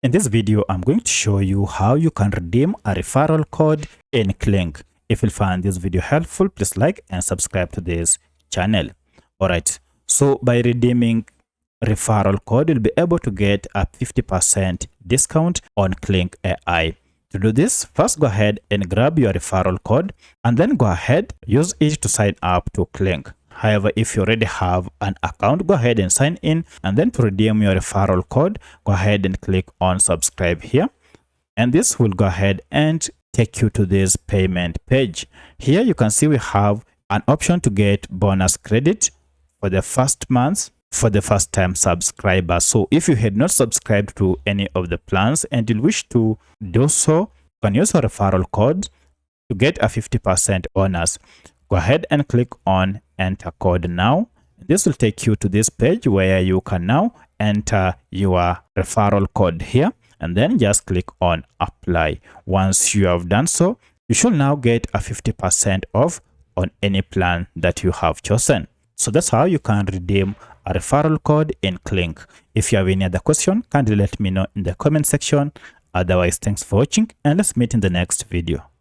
In this video, I'm going to show you how you can redeem a referral code in Kling. If you find this video helpful, please like and subscribe to this channel. Alright, so by redeeming referral code, you'll be able to get a 50% discount on Kling AI. To do this, first go ahead and grab your referral code and then go ahead, use it to sign up to Kling. However, if you already have an account, go ahead and sign in, and then to redeem your referral code, go ahead and click on subscribe here. And this will go ahead and take you to this payment page. Here you can see we have an option to get bonus credit for the first month for the first time subscriber. So if you had not subscribed to any of the plans and you wish to do so, you can use a referral code to get a 50% bonus. Go ahead and click on enter code now. This will take you to this page where you can now enter your referral code here, and then just click on apply. Once you have done so, you should now get a 50% off on any plan that you have chosen. So that's how you can redeem a referral code in Kling. If you have any other question, kindly let me know in the comment section. Otherwise, thanks for watching and let's meet in the next video.